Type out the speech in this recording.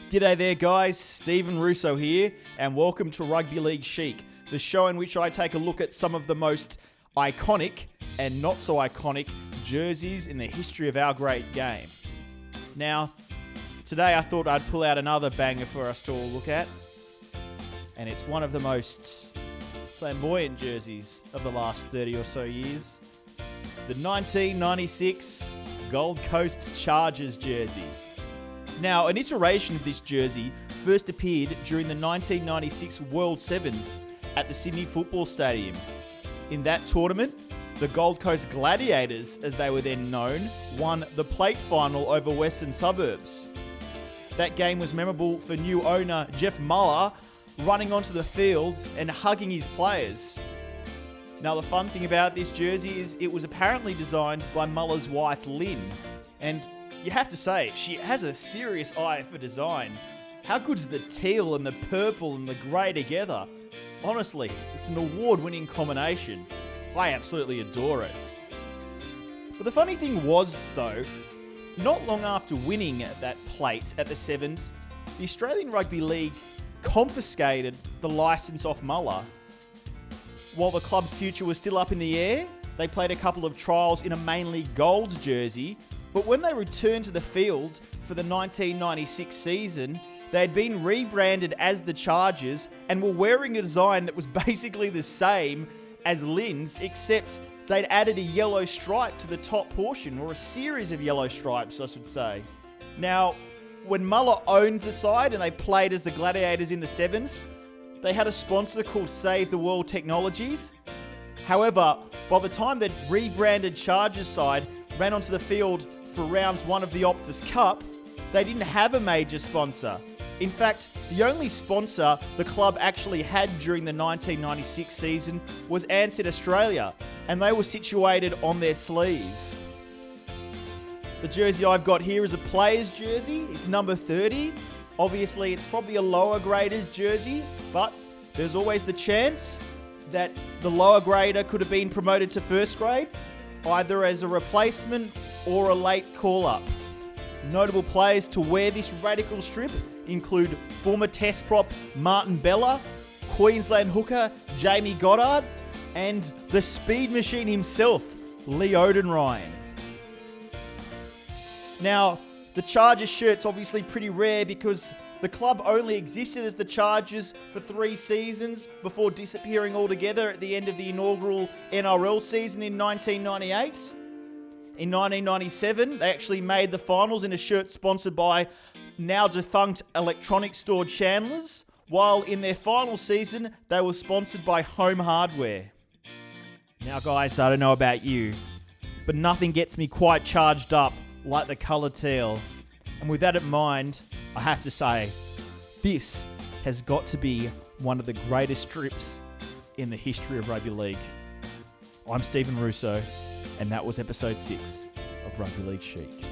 G'day there guys, Stephen Russo here, and welcome to Rugby League Chic, the show in which I take a look at some of the most iconic and not so iconic jerseys in the history of our great game. Now, today I thought I'd pull out another banger for us to all look at, and it's one of the most flamboyant jerseys of the last 30 or so years, the 1996 Gold Coast Chargers jersey. Now, an iteration of this jersey first appeared during the 1996 World Sevens at the Sydney Football Stadium. In that tournament, the Gold Coast Gladiators, as they were then known, won the plate final over Western Suburbs. That game was memorable for new owner Jeff Muller running onto the field and hugging his players. Now, the fun thing about this jersey is it was apparently designed by Muller's wife, Lynn, and you have to say, she has a serious eye for design. How good's the teal and the purple and the grey together? Honestly, it's an award-winning combination. I absolutely adore it. But the funny thing was, though, not long after winning that plate at the Sevens, the Australian Rugby League confiscated the licence off Muller. While the club's future was still up in the air, they played a couple of trials in a mainly gold jersey, but when they returned to the field for the 1996 season, they had been rebranded as the Chargers and were wearing a design that was basically the same as Lynn's, except they'd added a yellow stripe to the top portion, or a series of yellow stripes, I should say. Now, when Muller owned the side and they played as the Gladiators in the Sevens, they had a sponsor called Save the World Technologies. However, by the time the rebranded Chargers side ran onto the field for rounds one of the Optus Cup, they didn't have a major sponsor. In fact, the only sponsor the club actually had during the 1996 season was Ansett Australia, and they were situated on their sleeves. The jersey I've got here is a player's jersey. It's number 30. Obviously, it's probably a lower grader's jersey, but there's always the chance that the lower grader could have been promoted to first grade, either as a replacement or a late call-up. Notable players to wear this radical strip include former test prop Martin Bella, Queensland hooker Jamie Goddard, and the speed machine himself, Lee Odenryan. Now, the Chargers shirt's obviously pretty rare because the club only existed as the Chargers for 3 seasons before disappearing altogether at the end of the inaugural NRL season in 1998. In 1997, they actually made the finals in a shirt sponsored by now defunct electronics store Chandler's, while in their final season, they were sponsored by Home Hardware. Now guys, I don't know about you, but nothing gets me quite charged up like the colour teal. And with that in mind, I have to say, this has got to be one of the greatest strips in the history of rugby league. I'm Stephen Russo, and that was episode 6 of Rugby League Chic.